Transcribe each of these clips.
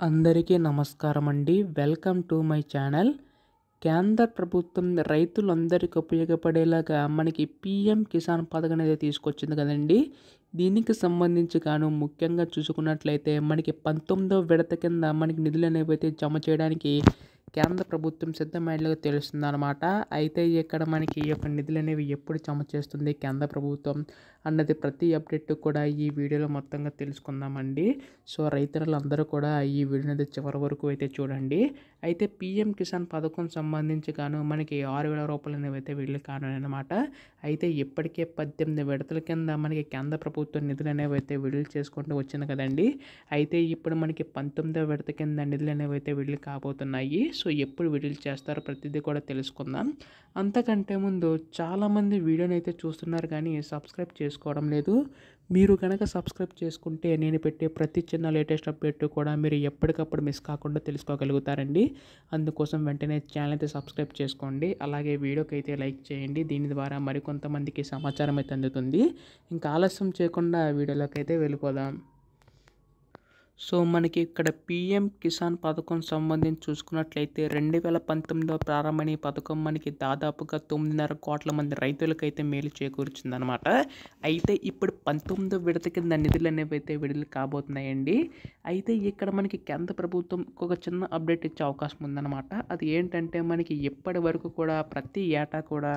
అందరికీ నమస్కారం అండి. Welcome to my channel. కేంద్ర ప్రభుత్వం రైతులందరికీ ఉపయోగపడేలాగా మనకి పీఎం కిసాన్ పథకం అనేది తీసుకొచ్చింది కదండి. దీనికి సంబంధించి ముఖ్యంగా చూసుకున్నట్లయితే మనకి 19వ విడత కింద మనకి నిధులు అనేవి అయితే జమ చేయడానికి కేంద్ర ప్రభుత్వం సిద్ధమైనట్లుగా తెలుస్తుందన్నమాట. అయితే ఇక్కడ మనకి ఈ యొక్క నిధులు అనేవి ఎప్పుడు జమ చేస్తుంది కేంద్ర ప్రభుత్వం అన్నది ప్రతి అప్డేట్ కూడా ఈ వీడియోలో మొత్తంగా తెలుసుకుందామండి. సో రైతులందరూ కూడా ఈ వీడియో అనేది చివరి వరకు అయితే చూడండి. అయితే పీఎం కిసాన్ పథకం సంబంధించి మనకి 6,000 రూపాయలు అనేవి అయితే వీళ్ళు అనమాట. అయితే ఇప్పటికే 18 విడతల కింద మనకి కేంద్ర ప్రభుత్వం నిధులు అనేవి అయితే విడుదల చేసుకుంటూ వచ్చింది కదండి. అయితే ఇప్పుడు మనకి 19వ విడత కింద నిధులు అనేవి అయితే విడుదల కాబోతున్నాయి. సో ఎప్పుడు విడుదల చేస్తారో ప్రతిదీ కూడా తెలుసుకుందాం. అంతకంటే ముందు చాలామంది వీడియోని అయితే చూస్తున్నారు కానీ సబ్స్క్రైబ్ చేసుకోవడం లేదు. మీరు కనుక సబ్స్క్రైబ్ చేసుకుంటే నేను పెట్టే ప్రతి చిన్న లేటెస్ట్ అప్డేట్ కూడా మీరు ఎప్పటికప్పుడు మిస్ కాకుండా తెలుసుకోగలుగుతారండి. అందుకోసం వెంటనే ఛానల్ అయితే సబ్స్క్రైబ్ చేసుకోండి. అలాగే వీడియోకి అయితే లైక్ చేయండి. దీని ద్వారా మరికొంతమందికి సమాచారం అయితే అందుతుంది. ఇంకా ఆలస్యం చేయకుండా వీడియోలోకి అయితే వెళ్ళిపోదాం. సో మనకి ఇక్కడ పీఎం కిసాన్ పథకం సంబంధించి చూసుకున్నట్లయితే 2019లో ప్రారంభమైన ఈ పథకం మనకి దాదాపుగా 9.5 కోట్ల మంది రైతులకైతే మేలు చేకూర్చిందనమాట. అయితే ఇప్పుడు 19వ విడత కింద నిధులు అనేవి అయితే విడుదల కాబోతున్నాయండి. అయితే ఇక్కడ మనకి కేంద్ర ప్రభుత్వం ఒక చిన్న అప్డేట్ ఇచ్చే అవకాశం ఉందన్నమాట. అది ఏంటంటే మనకి ఇప్పటి వరకు కూడా ప్రతి ఏటా కూడా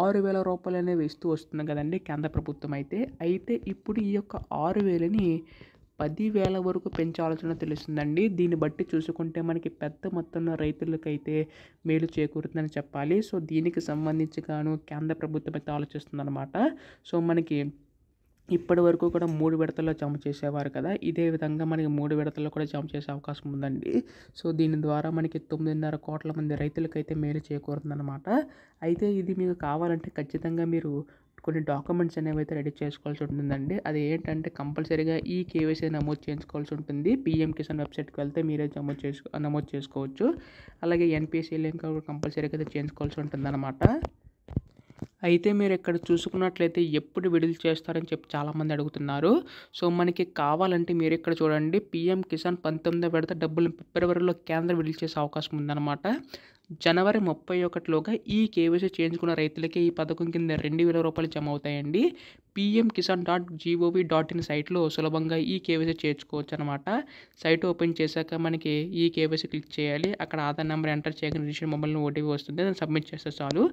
6,000 రూపాయలు అనేవి ఇస్తూ వస్తుంది కదండి కేంద్ర ప్రభుత్వం అయితే ఇప్పుడు ఈ యొక్క 6,000ని 10,000 వరకు పెంచే ఆలోచన తెలుస్తుందండి. దీన్ని బట్టి చూసుకుంటే మనకి పెద్ద మొత్తంలో రైతులకైతే మేలు చేకూరుతుందని చెప్పాలి. సో దీనికి సంబంధించి కేంద్ర ప్రభుత్వం అయితే ఆలోచిస్తుందన్నమాట. సో మనకి ఇప్పటి వరకు కూడా 3 విడతల్లో జమ చేసేవారు కదా. ఇదే విధంగా మనకి 3 విడతల్లో కూడా జమ చేసే అవకాశం ఉందండి. సో దీని ద్వారా మనకి 9.5 కోట్ల మంది రైతులకైతే మేలు చేకూరుతుందన్నమాట. అయితే ఇది మీకు కావాలంటే ఖచ్చితంగా మీరు కొన్ని డాక్యుమెంట్స్ అనేవి అయితే రెడీ చేసుకోవాల్సి ఉంటుందండి. అది ఏంటంటే కంపల్సరీగా ఈ కేవైసీ నమోదు చేయించుకోవాల్సి ఉంటుంది. పీఎం కిసాన్ వెబ్సైట్కి వెళ్తే మీరే నమోదు చేసుకోవచ్చు. అలాగే ఎన్పిఎస్సి లింక్ కంపల్సరీగా అయితే చేయించుకోవాల్సి ఉంటుందన్నమాట. అయితే మీరు ఇక్కడ చూసుకున్నట్లయితే ఎప్పుడు విడుదల చేస్తారని చెప్పి చాలామంది అడుగుతున్నారు. సో మనకి కావాలంటే మీరు ఇక్కడ చూడండి, పీఎం కిసాన్ 19వ విడత డబ్బులు ఫిబ్రవరిలో కేంద్రం విడుదల చేసే అవకాశం ఉందన్నమాట. జనవరి 31లోగా ఈ కేవైసీ చేయించుకున్న రైతులకి ఈ పథకం కింద 2,000 రూపాయలు జమ అవుతాయండి. pmkisan.gov.in సైట్లో సులభంగా ఈ కేవైసీ చేర్చుకోవచ్చు అనమాట. సైట్ ఓపెన్ చేశాక మనకి ఈ కేవైసీ క్లిక్ చేయాలి. అక్కడ ఆధార్ నెంబర్ ఎంటర్ చేయగానే రిజిస్టర్ మొబైల్ ఓటీపీ వస్తుంది. దాన్ని సబ్మిట్ చేస్తే చాలు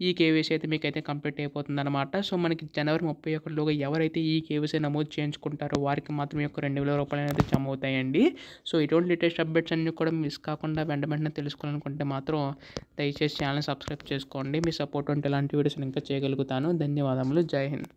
ఈ కేవైసీ అయితే మీకు అయితే కంప్లీట్ అయిపోతుంది అనమాట. సో మనకి జనవరి 31లోగా ఎవరైతే ఈ కేవైసీ నమోదు చేయించుకుంటారో వారికి మాత్రం యొక్క 2,000 రూపాయలు అనేది జమ అవుతాయండి. సో ఇటువంటి లేటెస్ట్ అప్డేట్స్ అన్నీ కూడా మిస్ కాకుండా వెంటనే తెలుసుకోవాలనుకుంటే మాత్రం దయచేసి ఛానల్ సబ్స్క్రైబ్ చేసుకోండి. మీ సపోర్ట్ ఉంటే ఇలాంటి వీడియోస్ ఇంకా చేయగలుగుతాను. ధన్యవాదములు. జై హింద్.